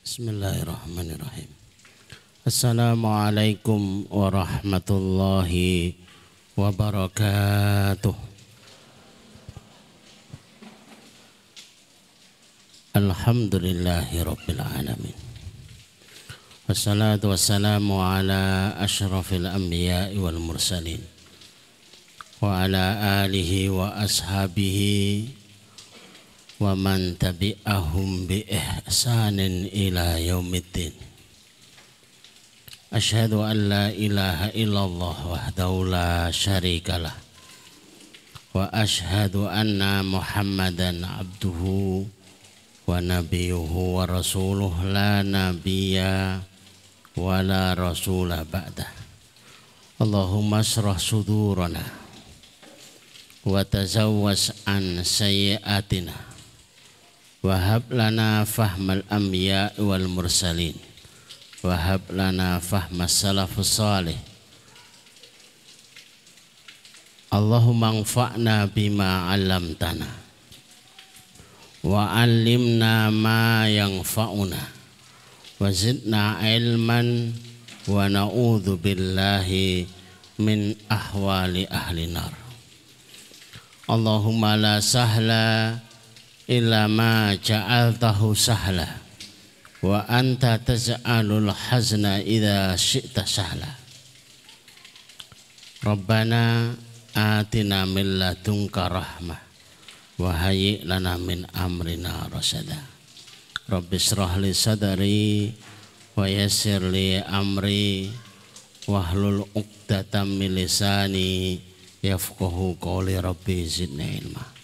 Bismillahirrahmanirrahim. Assalamualaikum warahmatullahi wabarakatuh. Alhamdulillahi rabbil alamin. Wassalatu wassalamu ala asyrafil anbiya'i wal mursalin wa ala alihi wa ashabihi wa man tabi'ahum bi ihsanin ila yaumiddin. Asyhadu an la ilaha illallah wahdahu la syarikalah wa asyhadu anna Muhammadan abduhu wa nabiyuhu wa rasuluh la nabiyya wa la rasula ba'dah. Allahumma ashrah sudurana wa tazawwas an sayyiatina wahab lana fahmal anbiya wal mursalin wahab lana fahmas salafus salih. Allahumma anfa'na bima 'allamtana wa 'allimna ma yanfa'una wa zidna ilman wa na'udzu billahi min ahwali ahli nar. Allahumma la sahla illa ma ja'altahu sahla wa anta taj'alul hazna idza syi'ta sahla. Rabbana atina min ladunka rahmah wa hayyi' lana min amrina rasada. Rabbi shrah li sadri wa yassir li amri wahlul 'uqdatam min lisani yafqahu qawli. Rabbi zidni ilma.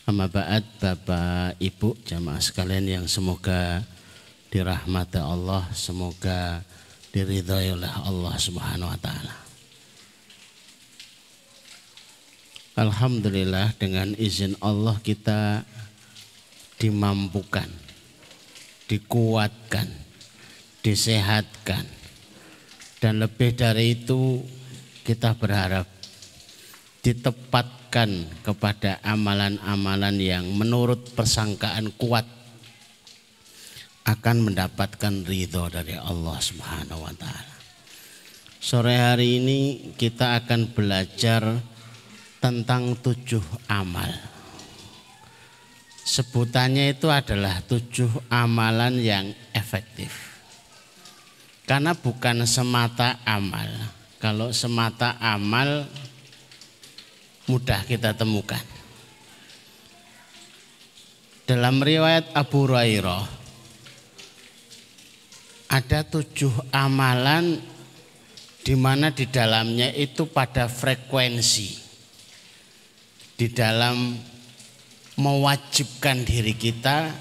Amma ba'd, Bapak Ibu jamaah sekalian yang semoga dirahmati Allah, semoga diridhai oleh Allah Subhanahu wa taala. Alhamdulillah, dengan izin Allah kita dimampukan, dikuatkan, disehatkan, dan lebih dari itu kita berharap ditempatkan kepada amalan-amalan yang menurut persangkaan kuat akan mendapatkan ridho dari Allah Subhanahu wa taala. Sore hari ini kita akan belajar tentang 7 amal. Sebutannya itu adalah 7 amalan yang efektif. Karena bukan semata amal. Kalau semata amal mudah kita temukan. Dalam riwayat Abu Hurairah ada 7 amalan di mana di dalamnya itu pada frekuensi di dalam mewajibkan diri kita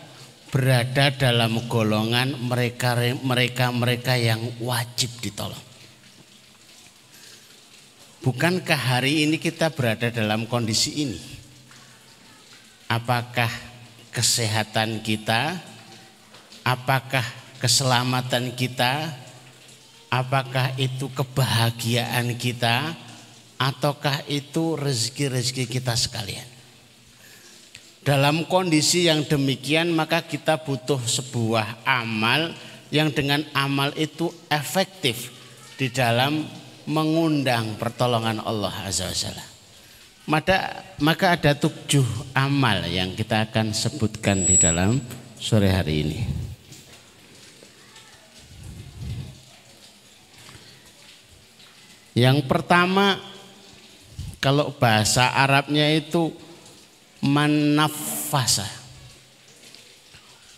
berada dalam golongan mereka yang wajib ditolong. Bukankah hari ini kita berada dalam kondisi ini? Apakah kesehatan kita? Apakah keselamatan kita? Apakah itu kebahagiaan kita? Ataukah itu rezeki-rezeki kita sekalian? Dalam kondisi yang demikian maka kita butuh sebuah amal yang dengan amal itu efektif di dalam mengundang pertolongan Allah Azza wa Jalla. Maka ada 7 amal yang kita akan sebutkan di dalam sore hari ini. Yang pertama, kalau bahasa Arabnya itu manafasa,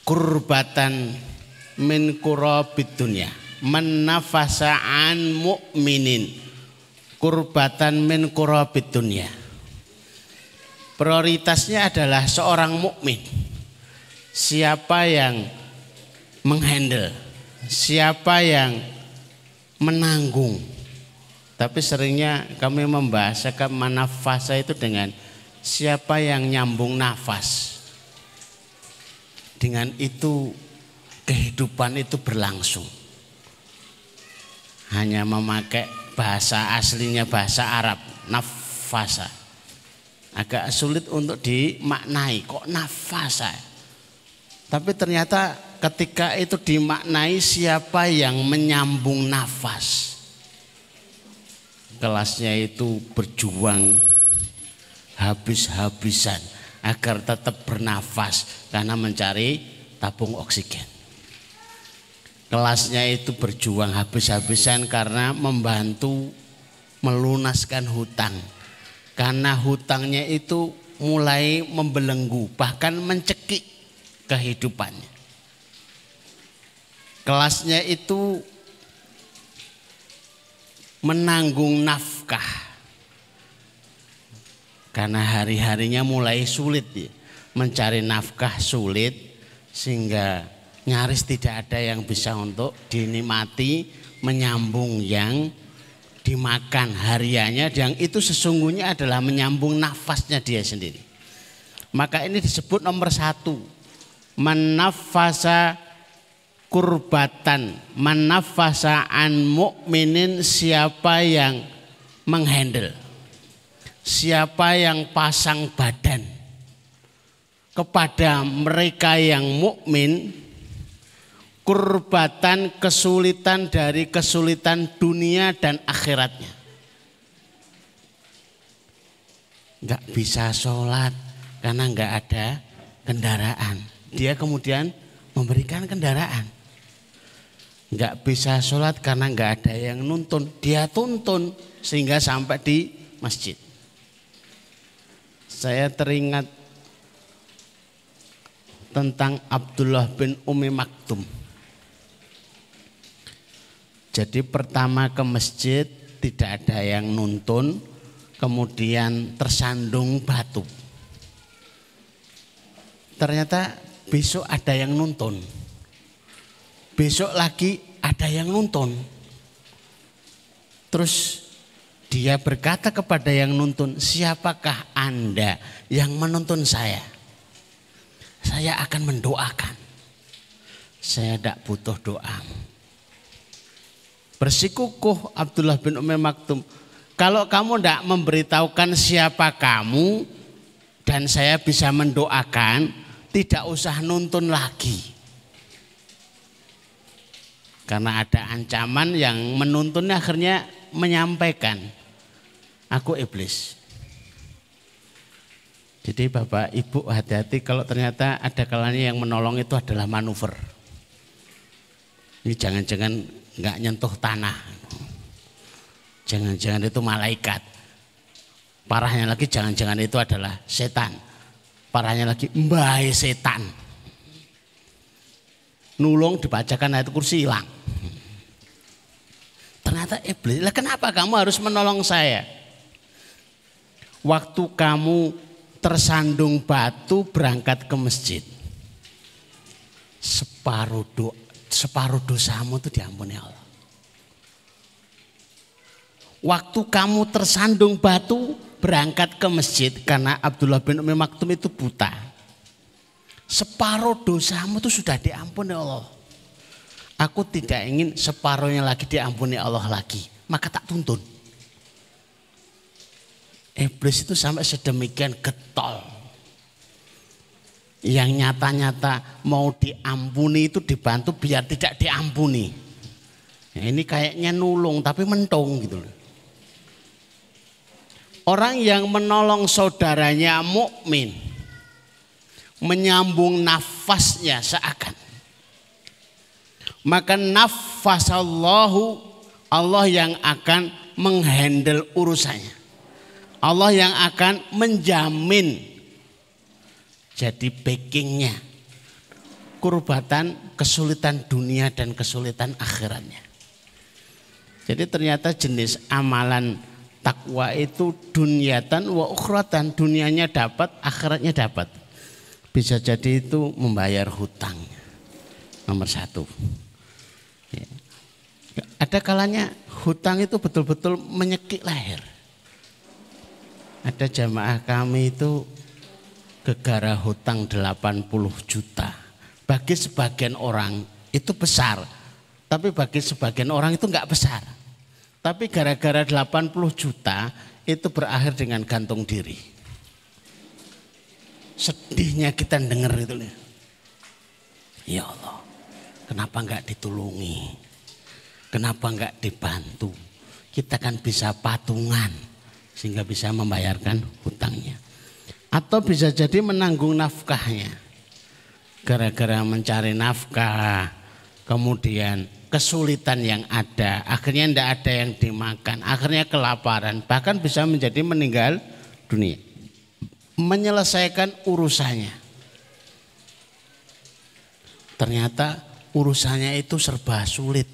kurbatan min kurabid dunya. Manafasa an mu'minin kurbatan min kurabid dunya. Prioritasnya adalah seorang mukmin. Siapa yang menghandle, siapa yang menanggung. Tapi seringnya kami membahasakan manafasa itu dengan siapa yang nyambung nafas. Dengan itu kehidupan itu berlangsung. Hanya memakai bahasa aslinya bahasa Arab, nafasa. Agak sulit untuk dimaknai, kok nafasa. Tapi ternyata ketika itu dimaknai siapa yang menyambung nafas. Kelasnya itu berjuang habis-habisan agar tetap bernafas karena mencari tabung oksigen. Kelasnya itu berjuang habis-habisan karena membantu melunaskan hutang. Karena hutangnya itu mulai membelenggu, bahkan mencekik kehidupannya. Kelasnya itu menanggung nafkah. Karena hari-harinya mulai sulit ya. Mencari nafkah sulit sehingga nyaris tidak ada yang bisa untuk dinikmati, menyambung yang dimakan hariannya, yang itu sesungguhnya adalah menyambung nafasnya dia sendiri. Maka ini disebut nomor 1, manafasa kurbatan, manafasa an mukminin, siapa yang menghandle, siapa yang pasang badan kepada mereka yang mukmin. Kurbatan, kesulitan dari kesulitan dunia dan akhiratnya. Enggak bisa sholat karena enggak ada kendaraan. Dia kemudian memberikan kendaraan. Enggak bisa sholat karena enggak ada yang nuntun. Dia tuntun sehingga sampai di masjid. Saya teringat tentang Abdullah bin Umi Maktum. Jadi pertama ke masjid tidak ada yang nuntun, kemudian tersandung batu. Ternyata besok ada yang nuntun, besok lagi ada yang nuntun. Terus dia berkata kepada yang nuntun, siapakah Anda yang menuntun saya? Saya akan mendoakan. Saya tidak butuh doa. Bersikukuh Abdullah bin Umi Maktum, kalau kamu tidak memberitahukan siapa kamu dan saya bisa mendoakan, tidak usah nuntun lagi. Karena ada ancaman yang menuntunnya akhirnya menyampaikan, aku iblis. Jadi Bapak Ibu hati-hati kalau ternyata ada kalanya yang menolong itu adalah manuver. Ini jangan-jangan nggak nyentuh tanah, jangan-jangan itu malaikat. Parahnya lagi jangan-jangan itu adalah setan. Parahnya lagi mbae setan. Nulung dibacakan ayat kursi hilang. Ternyata iblis. Lah kenapa kamu harus menolong saya? Waktu kamu tersandung batu berangkat ke masjid, separuh dosamu itu diampuni Allah. Waktu kamu tersandung batu berangkat ke masjid, karena Abdullah bin Umi Maktum itu buta, separuh dosamu itu sudah diampuni Allah. Aku tidak ingin separuhnya lagi diampuni Allah lagi, maka tak tuntun. Iblis itu sampai sedemikian getol. Yang nyata-nyata mau diampuni itu dibantu biar tidak diampuni. Nah, ini kayaknya nulung tapi mentung gitu loh. Orang yang menolong saudaranya mukmin, menyambung nafasnya seakan. Maka nafasallahu, Allah yang akan menghandle urusannya. Allah yang akan menjamin. Jadi backingnya kurbatan, kesulitan dunia dan kesulitan akhiratnya. Jadi ternyata jenis amalan takwa itu dunyatan wa ukhratan, dunianya dapat, akhiratnya dapat. Bisa jadi itu membayar hutang. Nomor 1. Ya. Ada kalanya hutang itu betul-betul menyekik leher. Ada jamaah kami itu gegara hutang 80 juta. Bagi sebagian orang itu besar, tapi bagi sebagian orang itu enggak besar. Tapi gara-gara 80 juta itu berakhir dengan gantung diri. Sedihnya kita dengar itu. Ya Allah, kenapa enggak ditulungi? Kenapa enggak dibantu? Kita kan bisa patungan sehingga bisa membayarkan hutangnya. Atau bisa jadi menanggung nafkahnya. Gara-gara mencari nafkah, kemudian kesulitan yang ada, akhirnya tidak ada yang dimakan, akhirnya kelaparan, bahkan bisa menjadi meninggal dunia. Menyelesaikan urusannya. Ternyata urusannya itu serba sulit,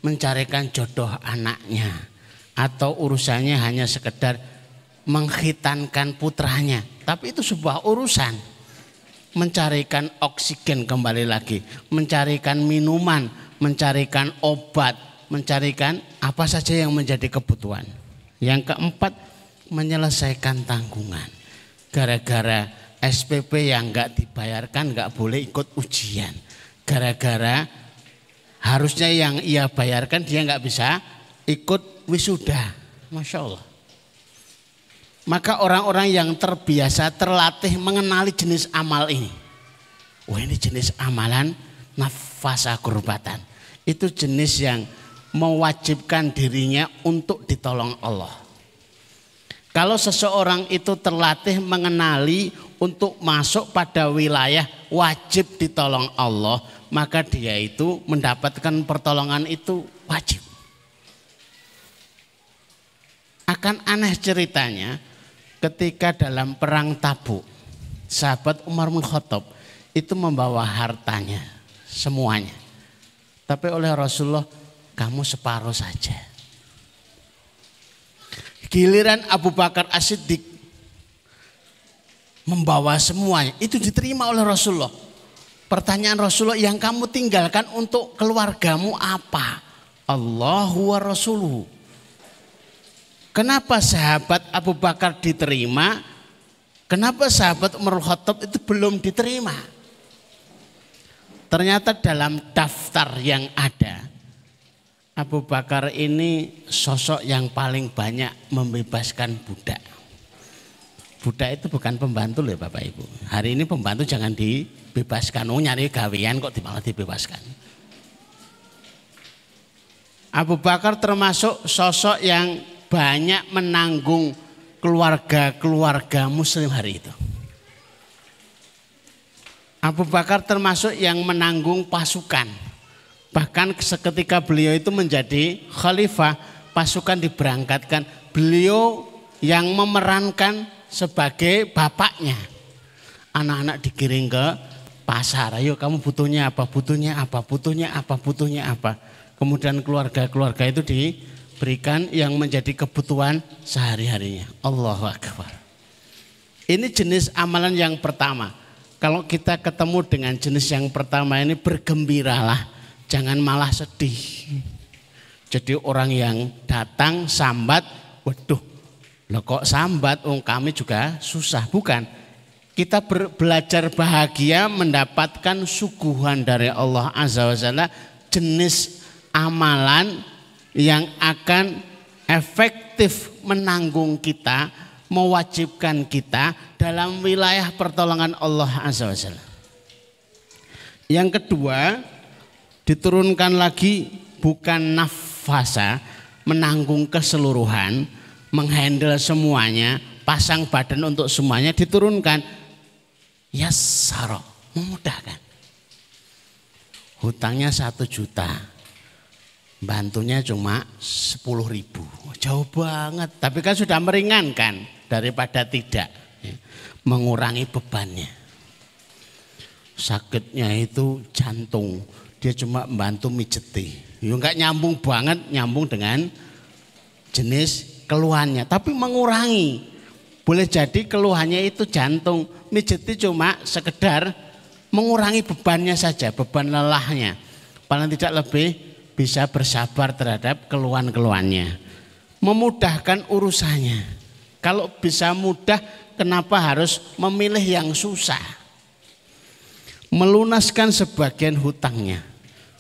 mencarikan jodoh anaknya, atau urusannya hanya sekedar mengkhitankan putranya, tapi itu sebuah urusan. Mencarikan oksigen kembali lagi, mencarikan minuman, mencarikan obat, mencarikan apa saja yang menjadi kebutuhan. Yang keempat, menyelesaikan tanggungan. Gara-gara SPP yang enggak dibayarkan enggak boleh ikut ujian. Gara-gara harusnya yang ia bayarkan dia enggak bisa ikut wisuda. Masya Allah. Maka orang-orang yang terbiasa terlatih mengenali jenis amal ini. Wah, ini jenis amalan nafasa kurbatan. Itu jenis yang mewajibkan dirinya untuk ditolong Allah. Kalau seseorang itu terlatih mengenali untuk masuk pada wilayah wajib ditolong Allah, maka dia itu mendapatkan pertolongan itu wajib. Akan aneh ceritanya, ketika dalam perang Tabuk, sahabat Umar bin Khattab itu membawa hartanya semuanya. Tapi oleh Rasulullah, kamu separuh saja. Giliran Abu Bakar As-Siddiq membawa semuanya, itu diterima oleh Rasulullah. Pertanyaan Rasulullah, yang kamu tinggalkan untuk keluargamu apa? Allahu wa Rasuluhu. Kenapa sahabat Abu Bakar diterima? Kenapa sahabat Umar bin Khattab itu belum diterima? Ternyata dalam daftar yang ada, Abu Bakar ini sosok yang paling banyak membebaskan budak. Budak itu bukan pembantu loh Bapak Ibu. Hari ini pembantu jangan dibebaskan. Oh, nyari gawean kok malah dibebaskan. Abu Bakar termasuk sosok yang banyak menanggung keluarga-keluarga muslim hari itu. Abu Bakar termasuk yang menanggung pasukan. Bahkan seketika beliau itu menjadi khalifah, pasukan diberangkatkan. Beliau yang memerankan sebagai bapaknya. Anak-anak digiring ke pasar. Ayo kamu butuhnya apa, butuhnya apa, butuhnya apa, butuhnya apa. Kemudian keluarga-keluarga itu diberikan yang menjadi kebutuhan sehari-harinya. Allahu Akbar. Ini jenis amalan yang pertama. Kalau kita ketemu dengan jenis yang pertama ini, bergembiralah, jangan malah sedih. Jadi orang yang datang sambat, waduh, loh kok sambat, kami juga susah. Bukan, kita belajar bahagia mendapatkan suguhan dari Allah Azza wa Jalla, jenis amalan yang akan efektif menanggung kita, mewajibkan kita dalam wilayah pertolongan Allah Azza wa Jalla. Yang kedua, diturunkan lagi bukan nafasa, menanggung keseluruhan, menghandle semuanya, pasang badan untuk semuanya, diturunkan yassara, memudahkan. Hutangnya 1 juta, bantunya cuma 10.000, jauh banget. Tapi kan sudah meringankan daripada tidak, mengurangi bebannya. Sakitnya itu jantung, dia cuma membantu mijeti, enggak nyambung banget, nyambung dengan jenis keluhannya, tapi mengurangi. Boleh jadi keluhannya itu jantung, mijeti cuma sekedar mengurangi bebannya saja, beban lelahnya. Paling tidak lebih bisa bersabar terhadap keluhan-keluhannya. Memudahkan urusannya. Kalau bisa mudah, kenapa harus memilih yang susah? Melunaskan sebagian hutangnya.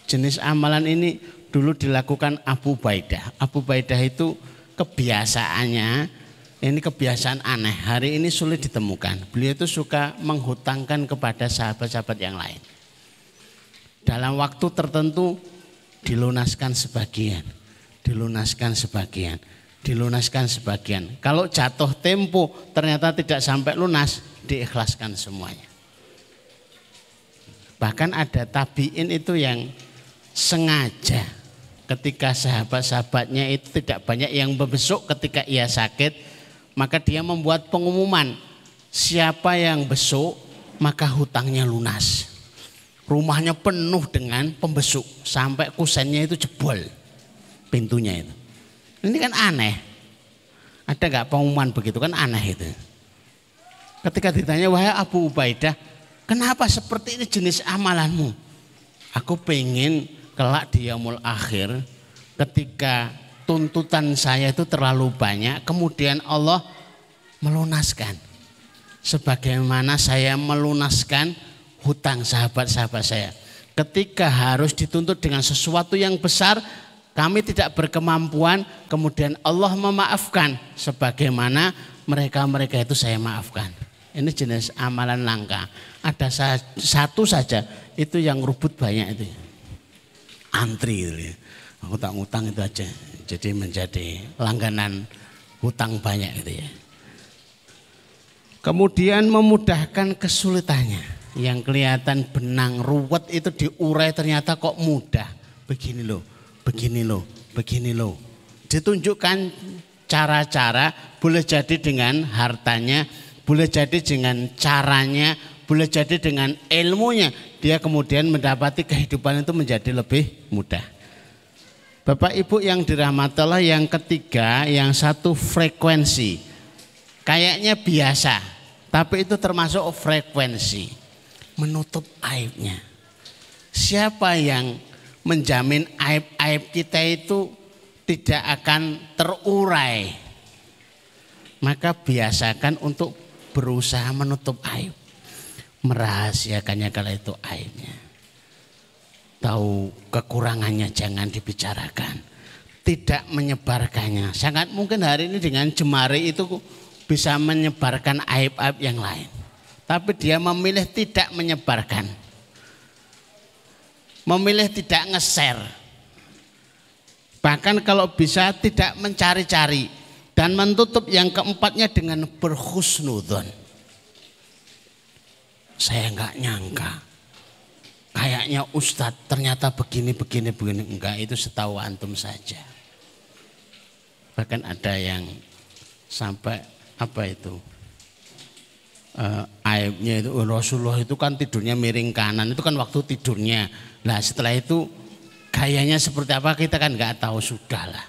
Jenis amalan ini dulu dilakukan Abu Ubaidah. Abu Ubaidah itu kebiasaannya, ini kebiasaan aneh, hari ini sulit ditemukan. Beliau itu suka menghutangkan kepada sahabat-sahabat yang lain. Dalam waktu tertentu dilunaskan sebagian, dilunaskan sebagian, dilunaskan sebagian. Kalau jatuh tempo ternyata tidak sampai lunas, diikhlaskan semuanya. Bahkan ada tabiin itu yang sengaja ketika sahabat-sahabatnya itu tidak banyak yang membesuk ketika ia sakit, maka dia membuat pengumuman, siapa yang besuk maka hutangnya lunas. Rumahnya penuh dengan pembesuk sampai kusennya itu jebol pintunya itu. Ini kan aneh. Ada nggak pengumuman begitu, kan aneh itu. Ketika ditanya, wahai Abu Ubaidah, kenapa seperti ini jenis amalanmu? Aku pengen kelak di yaumul akhir ketika tuntutan saya itu terlalu banyak, kemudian Allah melunaskan. Sebagaimana saya melunaskan hutang sahabat-sahabat saya. Ketika harus dituntut dengan sesuatu yang besar, kami tidak berkemampuan, kemudian Allah memaafkan. Sebagaimana mereka-mereka itu saya maafkan. Ini jenis amalan langka. Ada satu saja, itu yang rubut banyak itu. Antri itu. Hutang-hutang itu aja. Jadi menjadi langganan hutang banyak itu ya. Kemudian memudahkan kesulitannya. Yang kelihatan benang ruwet itu diurai ternyata kok mudah. Begini loh, begini loh, begini loh. Ditunjukkan cara-cara, boleh jadi dengan hartanya, boleh jadi dengan caranya, boleh jadi dengan ilmunya. Dia kemudian mendapati kehidupan itu menjadi lebih mudah. Bapak Ibu yang dirahmati Allah, yang ketiga, yang satu frekuensi. Kayaknya biasa, tapi itu termasuk frekuensi. Menutup aibnya. Siapa yang menjamin aib-aib kita itu tidak akan terurai? Maka biasakan untuk berusaha menutup aib. Merahasiakannya kalau itu aibnya. Tahu kekurangannya jangan dibicarakan. Tidak menyebarkannya. Sangat mungkin hari ini dengan jemari itu bisa menyebarkan aib-aib yang lain. Tapi dia memilih tidak menyebarkan. Memilih tidak nge-share. Bahkan kalau bisa tidak mencari-cari. Dan menutup yang keempatnya dengan berhusnudzon. Saya enggak nyangka. Kayaknya Ustadz ternyata begini. Enggak, itu setahu antum saja. Bahkan ada yang sampai apa itu? Aibnya itu Rasulullah itu kan tidurnya miring kanan, itu kan waktu tidurnya. Nah setelah itu gayanya seperti apa kita kan nggak tahu, sudah lah.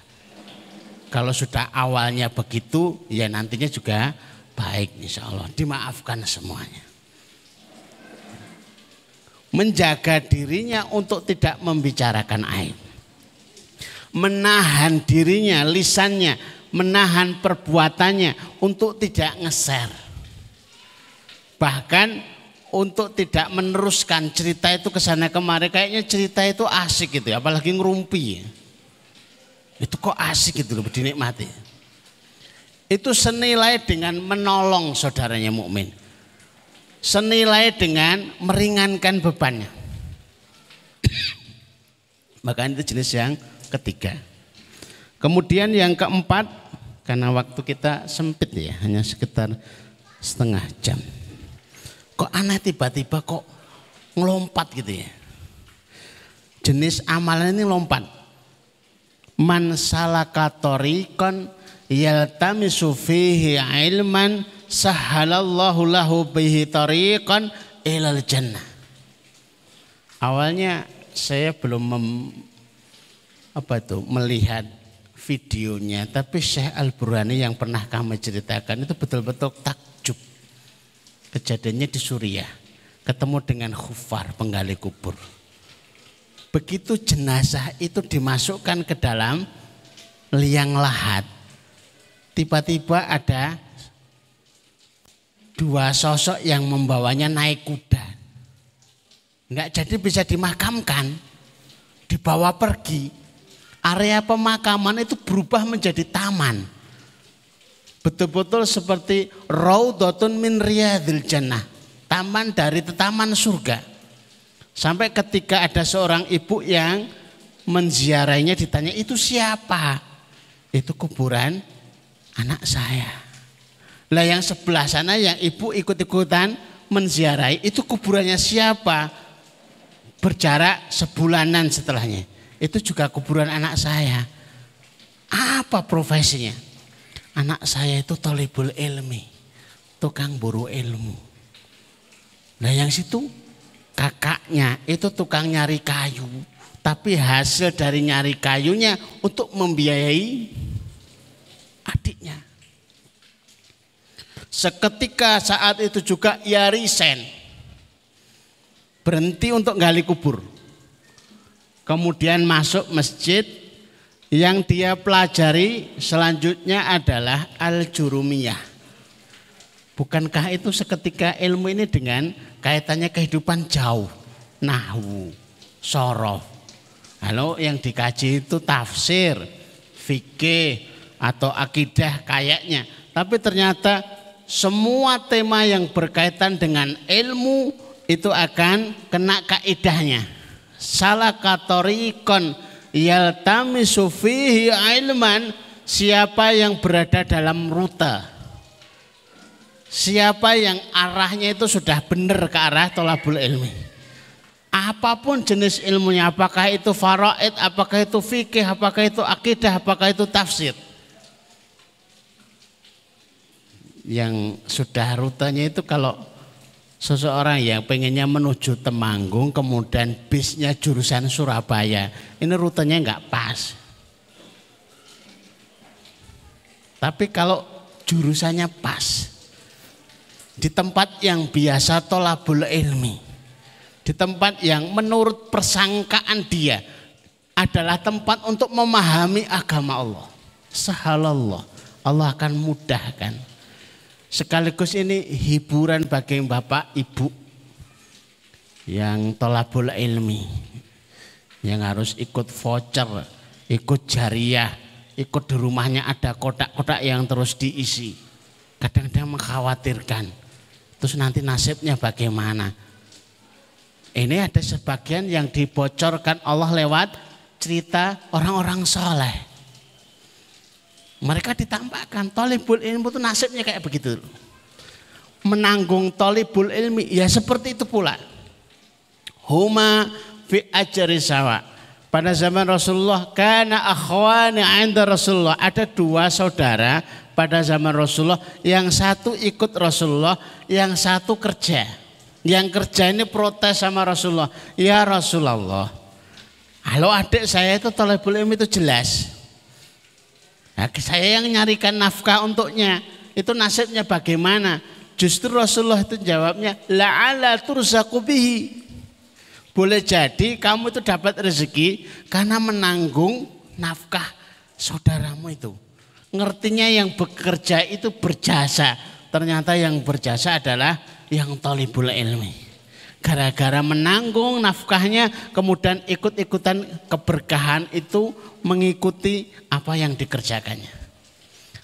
Kalau sudah awalnya begitu ya nantinya juga baik, insya Allah dimaafkan semuanya. Menjaga dirinya untuk tidak membicarakan aib, menahan dirinya, lisannya, menahan perbuatannya untuk tidak nge-share. Bahkan untuk tidak meneruskan cerita itu ke sana kemari, kayaknya cerita itu asik gitu, apalagi ngerumpi. Itu kok asik gitu loh, dinikmati. Itu senilai dengan menolong saudaranya mukmin. Senilai dengan meringankan bebannya. Maka itu jenis yang ketiga. Kemudian yang keempat, karena waktu kita sempit ya, hanya sekitar setengah jam. Kok aneh tiba-tiba kok ngelompat gitu ya. Jenis amalan ini lompat. Man salaka tariqan yaltamisu fihi ilman sahhalallahu lahu bihi tariqan ilal jannah. Awalnya saya belum melihat videonya, tapi Syekh Al-Burhani yang pernah kami ceritakan itu betul-betul takjub. Kejadiannya di Suriah, ketemu dengan khufar, penggali kubur. Begitu jenazah itu dimasukkan ke dalam liang lahat, tiba-tiba ada dua sosok yang membawanya naik kuda. Enggak jadi bisa dimakamkan, dibawa pergi. Area pemakaman itu berubah menjadi taman. Betul-betul seperti raudhatun min riyadil jannah, taman dari taman surga. Sampai ketika ada seorang ibu yang menziarainya, ditanya, itu siapa? Itu kuburan anak saya. Lah yang sebelah sana yang ibu ikut-ikutan menziarahi, itu kuburannya siapa? Berjarak sebulanan setelahnya. Itu juga kuburan anak saya. Apa profesinya? Anak saya itu thalibul ilmi, tukang buru ilmu. Nah yang situ kakaknya itu tukang nyari kayu, tapi hasil dari nyari kayunya untuk membiayai adiknya. Seketika saat itu juga ia resign, berhenti untuk gali kubur. Kemudian masuk masjid, yang dia pelajari selanjutnya adalah al-jurumiyah. Bukankah itu seketika ilmu ini dengan kaitannya kehidupan jauh, nahwu, shorof. Lalu yang dikaji itu tafsir, fikih atau akidah kayaknya. Tapi ternyata semua tema yang berkaitan dengan ilmu itu akan kena kaidahnya. Salah katorikon yaltamisu fihi ilman, siapa yang berada dalam rute, siapa yang arahnya itu sudah benar ke arah thalabul ilmi. Apapun jenis ilmunya, apakah itu faraid, apakah itu fikih, apakah itu akidah, apakah itu tafsir. Yang sudah rutenya itu kalau seseorang yang pengennya menuju Temanggung kemudian bisnya jurusan Surabaya, ini rutenya enggak pas. Tapi kalau jurusannya pas, di tempat yang biasa thalabul ilmi, di tempat yang menurut persangkaan dia adalah tempat untuk memahami agama Allah, sahalallah, Allah akan mudahkan. Sekaligus ini hiburan bagi bapak ibu yang thalabul ilmi, yang harus ikut voucher, ikut jariah, ikut di rumahnya ada kotak-kotak yang terus diisi. Kadang-kadang mengkhawatirkan, terus nanti nasibnya bagaimana. Ini ada sebagian yang dibocorkan Allah lewat cerita orang-orang soleh. Mereka ditampakkan thalibul ilmi itu nasibnya kayak begitu. Menanggung thalibul ilmi ya seperti itu pula. Huma fi ajri sawa. Pada zaman Rasulullah kana akhwani 'inda Rasulullah, ada dua saudara pada zaman Rasulullah, yang satu ikut Rasulullah, yang satu kerja. Yang kerja ini protes sama Rasulullah, ya Rasulullah, kalau adik saya itu thalibul ilmi itu jelas, nah, saya yang nyarikan nafkah untuknya, itu nasibnya bagaimana? Justru Rasulullah itu jawabnya, la'ala turzaku bihi. Boleh jadi kamu itu dapat rezeki karena menanggung nafkah saudaramu itu. Ngertinya yang bekerja itu berjasa, ternyata yang berjasa adalah yang thalibul ilmi. Gara-gara menanggung nafkahnya kemudian ikut-ikutan keberkahan itu mengikuti apa yang dikerjakannya.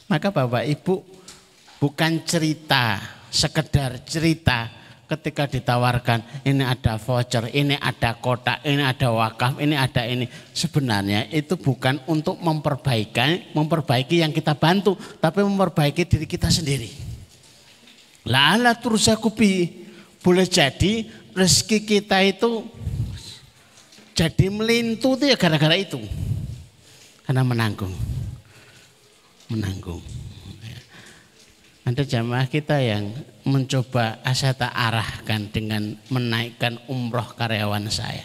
Maka Bapak Ibu, bukan cerita, sekedar cerita ketika ditawarkan ini ada voucher, ini ada kotak, ini ada wakaf, ini ada ini. Sebenarnya itu bukan untuk memperbaiki yang kita bantu, tapi memperbaiki diri kita sendiri. La'ala turzakubi, boleh jadi rezeki kita itu jadi melintu itu ya gara-gara itu, karena menanggung. Ada jamaah kita yang mencoba saya tak arahkan dengan menaikkan umroh karyawan saya,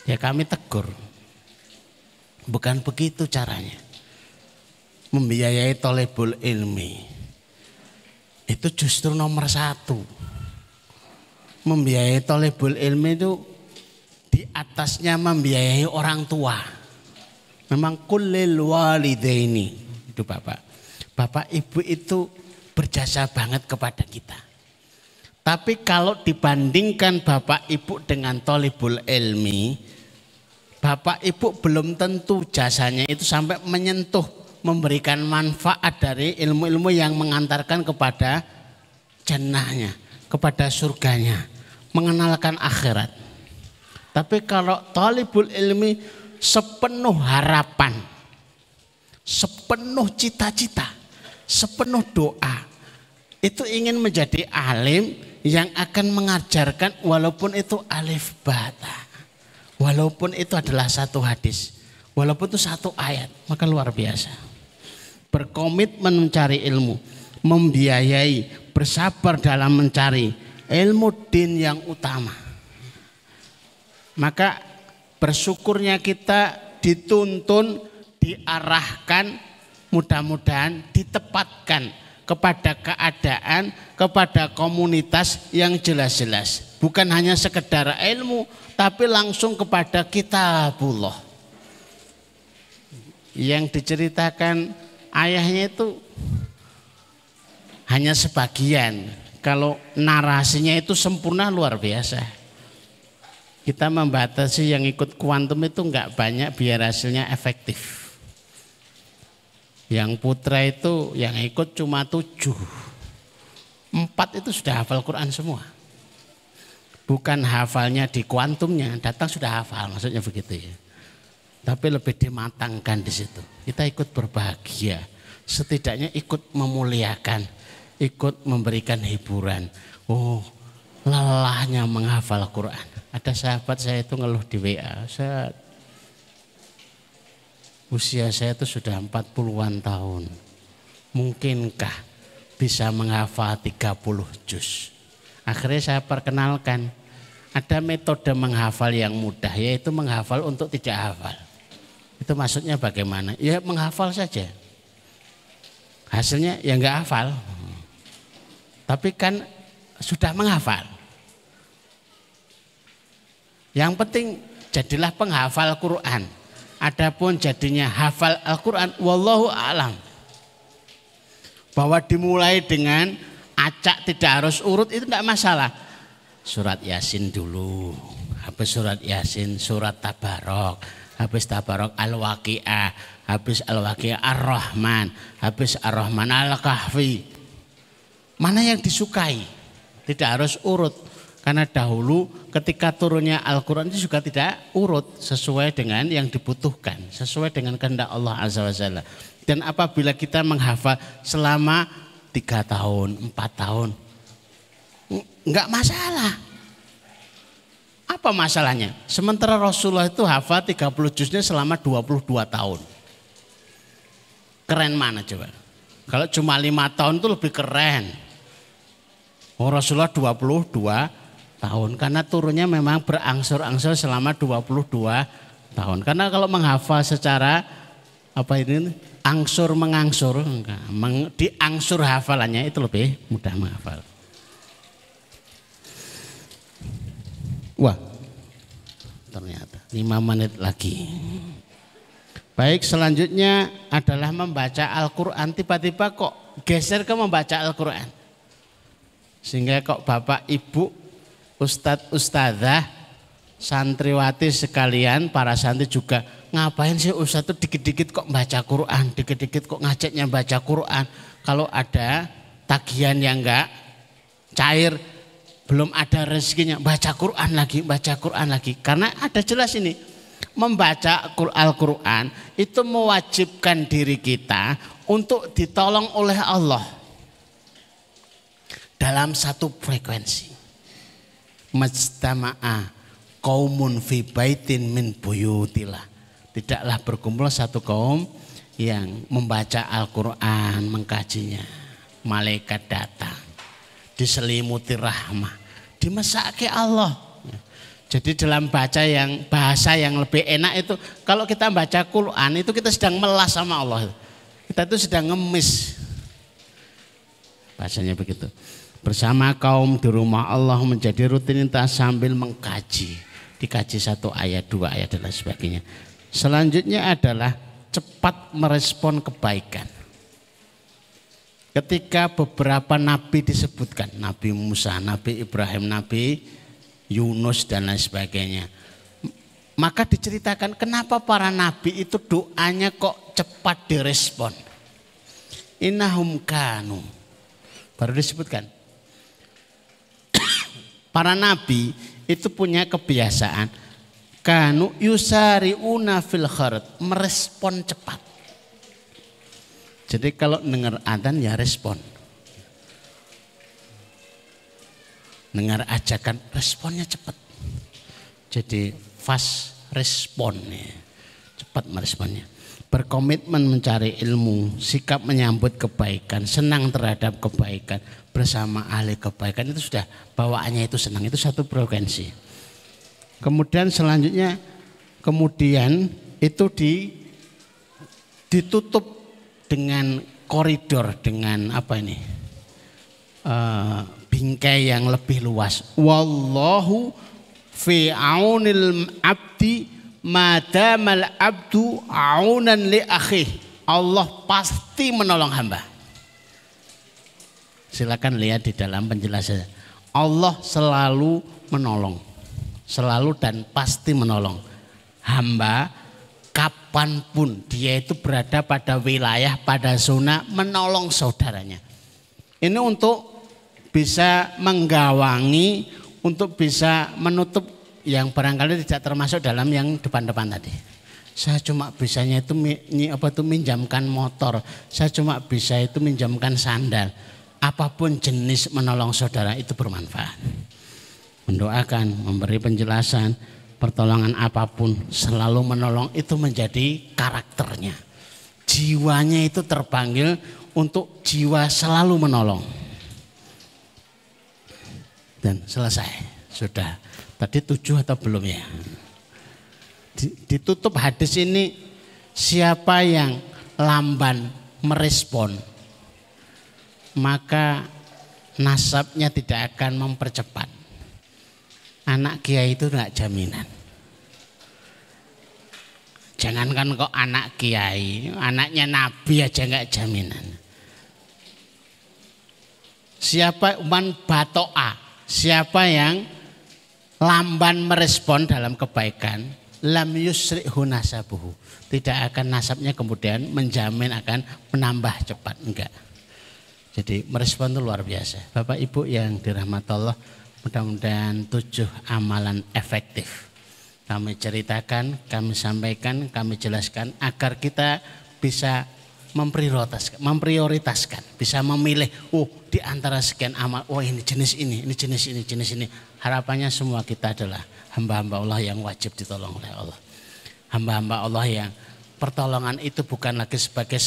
ya kami tegur, bukan begitu caranya. Membiayai thalibul ilmi itu justru nomor satu. Membiayai thalibul ilmi itu di atasnya membiayai orang tua. Memang kullil walidaini, itu bapak ibu itu berjasa banget kepada kita. Tapi kalau dibandingkan bapak ibu dengan thalibul ilmi, bapak ibu belum tentu jasanya itu sampai menyentuh, memberikan manfaat dari ilmu-ilmu yang mengantarkan kepada jannahnya, kepada surganya, mengenalkan akhirat. Tapi kalau talibul ilmi sepenuh harapan, sepenuh cita-cita, sepenuh doa, itu ingin menjadi alim yang akan mengajarkan walaupun itu alif bata, walaupun itu adalah satu hadis, walaupun itu satu ayat, maka luar biasa. Berkomitmen mencari ilmu, membiayai, bersabar dalam mencari ilmu din yang utama. Maka bersyukurnya kita dituntun, diarahkan, mudah-mudahan ditempatkan kepada keadaan, kepada komunitas yang jelas-jelas. Bukan hanya sekedar ilmu, tapi langsung kepada kitabullah. Yang diceritakan ayahnya itu hanya sebagian. Kalau narasinya itu sempurna luar biasa. Kita membatasi yang ikut kuantum itu enggak banyak biar hasilnya efektif. Yang putra itu yang ikut cuma 7. 4 itu sudah hafal Quran semua. Bukan hafalnya di kuantumnya, datang sudah hafal, maksudnya begitu ya. Tapi lebih dimatangkan di situ. Kita ikut berbahagia, setidaknya ikut memuliakan, ikut memberikan hiburan. Oh, lelahnya menghafal Quran. Ada sahabat saya itu ngeluh di WA, usia saya itu sudah 40-an tahun. Mungkinkah bisa menghafal 30 juz? Akhirnya saya perkenalkan, ada metode menghafal yang mudah, yaitu menghafal untuk tidak hafal. Itu maksudnya bagaimana? Ya menghafal saja. Hasilnya ya enggak hafal. Tapi kan sudah menghafal. Yang penting jadilah penghafal Quran. Adapun jadinya hafal Al-Quran, wallahu a'lam. Bahwa dimulai dengan acak tidak harus urut itu tidak masalah. Surat Yasin dulu, habis surat Yasin surat Tabarok, habis Tabarok Al-Waqi'ah, habis Al-Waqi'ah Ar-Rahman, habis Ar-Rahman Al-Kahfi. Mana yang disukai? Tidak harus urut. Karena dahulu ketika turunnya Al-Quran itu juga tidak urut sesuai dengan yang dibutuhkan, sesuai dengan kehendak Allah Azza wa Jalla. Dan apabila kita menghafal selama 3 tahun, 4 tahun, enggak masalah. Apa masalahnya? Sementara Rasulullah itu hafal 30 juznya selama 22 tahun. Keren mana coba? Kalau cuma 5 tahun itu lebih keren. Oh, Rasulullah 22 tahun karena turunnya memang berangsur-angsur selama 22 tahun. Karena kalau menghafal secara angsur mengangsur, diangsur hafalannya itu lebih mudah menghafal. Wah, ternyata 5 menit lagi. Baik, selanjutnya adalah membaca Al-Quran. Tiba-tiba kok geser ke membaca Al-Quran. Sehingga kok Bapak Ibu, Ustadz, Ustadzah, santriwati sekalian, para santri juga, ngapain sih Ustadz itu dikit-dikit kok baca Quran, dikit-dikit kok ngajaknya baca Quran. Kalau ada tagihan yang enggak cair, belum ada rezekinya, baca Quran lagi. Karena ada jelas ini, membaca Al-Quran itu mewajibkan diri kita untuk ditolong oleh Allah dalam satu frekuensi. Majtama'a qaumun fi baitin min buyutillah. Tidaklah berkumpul satu kaum yang membaca Al-Quran, mengkajinya. Malaikat datang, diselimuti rahmah, dimesake Allah. Jadi dalam bahasa yang lebih enak itu, kalau kita baca Quran itu kita sedang melas sama Allah. Kita itu sedang ngemis. Bahasanya begitu. Bersama kaum di rumah Allah menjadi rutinitas sambil mengkaji. Dikaji 1 ayat, 2 ayat dan lain sebagainya. Selanjutnya adalah cepat merespon kebaikan. Ketika beberapa nabi disebutkan, Nabi Musa, Nabi Ibrahim, Nabi Yunus dan lain sebagainya. Maka diceritakan kenapa para nabi itu doanya kok cepat direspon. Innahum kanu. Baru disebutkan. Para nabi itu punya kebiasaan kanu yusari'una fil khairat, merespon cepat. Jadi kalau dengar adzan ya respon. Dengar ajakan responnya cepat. Jadi fast respon ya. Cepat meresponnya. Berkomitmen mencari ilmu, sikap menyambut kebaikan, senang terhadap kebaikan, bersama ahli kebaikan, itu sudah bawaannya itu senang, itu satu frekuensi. Kemudian selanjutnya itu ditutup dengan koridor, dengan apa ini, bingkai yang lebih luas. Wallahu fi aunil abdi madamal abdu aunan li akhih. Allah pasti menolong hamba. Silakan lihat di dalam penjelasan. Allah selalu menolong, selalu dan pasti menolong hamba kapanpun dia itu berada pada wilayah, pada zona, menolong saudaranya. Ini untuk bisa menggawangi, untuk bisa menutup yang barangkali tidak termasuk dalam yang depan-depan tadi. Saya cuma bisanya itu minjamkan motor, saya cuma bisa itu minjamkan sandal. Apapun jenis menolong saudara itu bermanfaat. Mendoakan, memberi penjelasan, pertolongan apapun, selalu menolong itu menjadi karakternya. Jiwanya itu terpanggil untuk jiwa selalu menolong. Dan selesai, sudah. Tadi 7 atau belum ya? Ditutup hadis ini, siapa yang lamban merespon, maka nasabnya tidak akan mempercepat. Anak kiai itu enggak jaminan. Jangankan kok anak kiai, anaknya nabi aja enggak jaminan. Siapa man batoa, siapa yang lamban merespon dalam kebaikan, lam yusri'hu nasabuhu, tidak akan nasabnya kemudian menjamin akan menambah cepat, enggak. Jadi merespon itu luar biasa. Bapak Ibu yang dirahmati Allah, mudah-mudahan 7 amalan efektif kami ceritakan, kami sampaikan, kami jelaskan agar kita bisa memprioritaskan, bisa memilih, di antara sekian amal, ini jenis ini, ini jenis ini, jenis ini. Harapannya semua kita adalah hamba-hamba Allah yang wajib ditolong oleh Allah. Hamba-hamba Allah yang pertolongan itu bukan lagi sebagai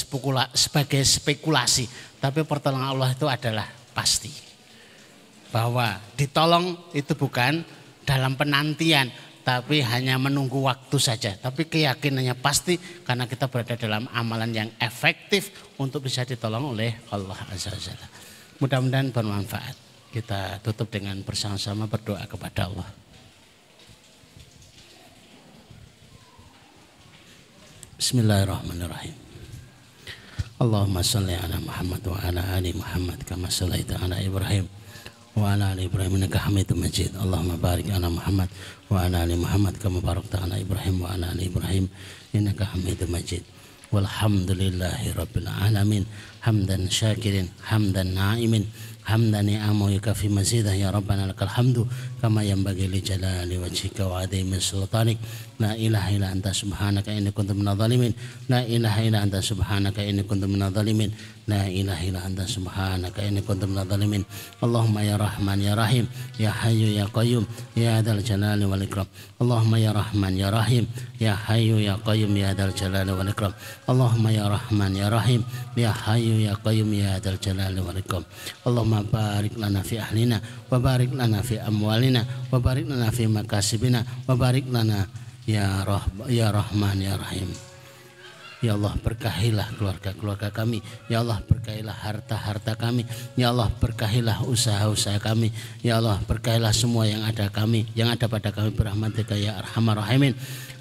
spekulasi, tapi pertolongan Allah itu adalah pasti. Bahwa ditolong itu bukan dalam penantian, tapi hanya menunggu waktu saja. Tapi keyakinannya pasti karena kita berada dalam amalan yang efektif untuk bisa ditolong oleh Allah Azza wa Jalla. Mudah-mudahan bermanfaat. Kita tutup dengan bersama-sama berdoa kepada Allah. Bismillahirrahmanirrahim. Allahumma salli ala Muhammad wa ala ali Muhammad kama sallaita ala Ibrahim wa ala ali Ibrahim innaka Hamidum Majid. Allahumma barik ala Muhammad wa ala ali Muhammad kama barakta ala Ibrahim wa ala ali Ibrahim innaka Hamidum Majid. Walhamdulillahi rabbil alamin. Hamdan syakirin, hamdan na'imin, hamdan ni'amu yukafi mazidah ya Rabbana lakal hamdu kama yanbaghi li jalali wajhika wa adhimi sultanik. La ilaha illa anta subhanaka inni kuntu minadh dhalimin. La ilaha illa anta subhanaka inni kuntu minadh dhalimin. La ilaha illa anta subhanaka inni kuntu minadh dhalimin. Allahumma ya Rahman ya Rahim ya Hayyu ya Qayyum ya dzal jalali wal ikram. Allahumma ya Rahman ya Rahim ya Hayyu ya Qayyum ya dzal jalali wal ikram. Allahumma ya Rahman ya Rahim ya Hayyu ya Qayyum ya dzal jalali wal ikram. Allahumma barik lana fi ahlina wa barik lana fi amwalina wa barik lana fi makasibina wa barik lana ya Rahman ya Rahim. Ya Allah berkahilah keluarga-keluarga kami. Ya Allah berkahilah harta-harta kami. Ya Allah berkahilah usaha-usaha kami. Ya Allah berkahilah semua yang ada pada kami berahmatika ya arhamar rahimin.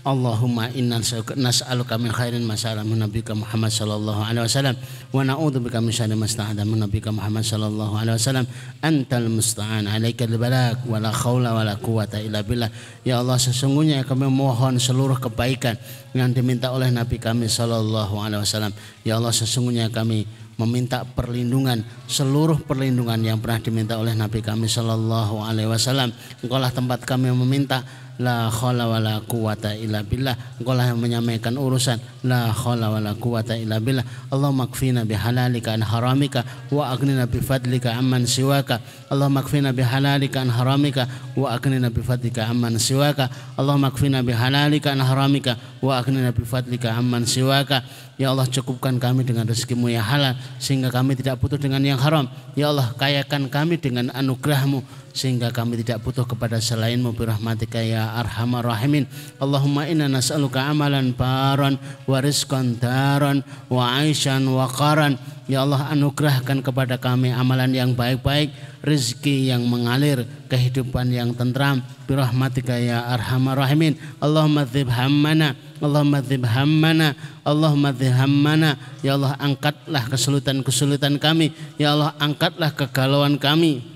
Allahumma inna nas'aluka min khairin ma sa'ala min nabiyyika Muhammad sallallahu alaihi wasallam wa na'udzubika min syarri ma sta'adha min nabiyyika Muhammad sallallahu alaihi wasallam. Antal musta'an, alaikal balagh wa la haula wa la quwata illa billah. Ya Allah, sesungguhnya kami mohon seluruh kebaikan yang diminta oleh Nabi kami sallallahu alaihi wasallam. Ya Allah, sesungguhnya kami meminta perlindungan, seluruh perlindungan yang pernah diminta oleh Nabi kami sallallahu alaihi wasallam. Engkaulah tempat kami meminta, la haula wala quwata illa billah. Engkaulah yang menyampaikan urusan, la haula wala quwata illa billah. Allahumma kfina bihalalika an haramika wa aghnina bifadlika amman siwaka. Allahumma kfina bihalalika an haramika wa aghnina bifadlika amman siwaka. Allahumma kfina bihalalika an haramika wa aghnina bifadlika amman siwaka. Ya Allah, cukupkan kami dengan rezekimu yang halal sehingga kami tidak butuh dengan yang haram. Ya Allah, kayakan kami dengan anugerahmu sehingga kami tidak butuh kepada selainmu birahmatika ya arhamar rahimin. Allahumma inna nas'aluka amalan baran wa rizqan daran wa aishan wa qaran. Ya Allah, anugerahkan kepada kami amalan yang baik-baik, rezeki yang mengalir, kehidupan yang tentram birahmatika ya arhamar rahimin. Allahumma dzib hammana, Allahumma dzib hammana, Allahumma dzib hammana. Ya Allah, angkatlah kesulitan-kesulitan kami. Ya Allah, angkatlah kegalauan kami.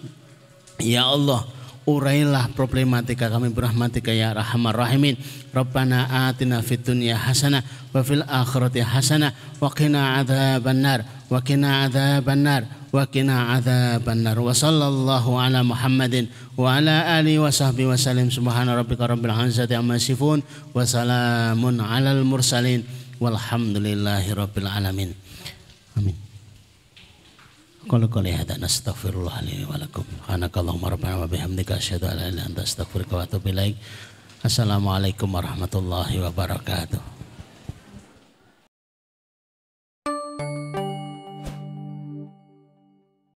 Ya Allah, urailah problematika kami birahmatika ya arhamar rahimin. Rabbana atina fid dunya hasanah wa fil akhirati hasanah wa qina adzabannar wa qina adzabannar wa qina adzabannar. Wa sallallahu ala Muhammadin wa ala alihi wa sahbihi wa sallim. Subhana rabbika rabbil izzati amma yasifun wa salamun alal mursalin walhamdulillahi rabbil alamin. Amin. Qul qali hada nastaghfirullah li wa lakum. Subhanakallahumma rabbana wa bihamdika asyhadu an la ilaha illa anta astaghfiruka wa atubu ilaik. Assalamualaikum warahmatullahi wabarakatuh.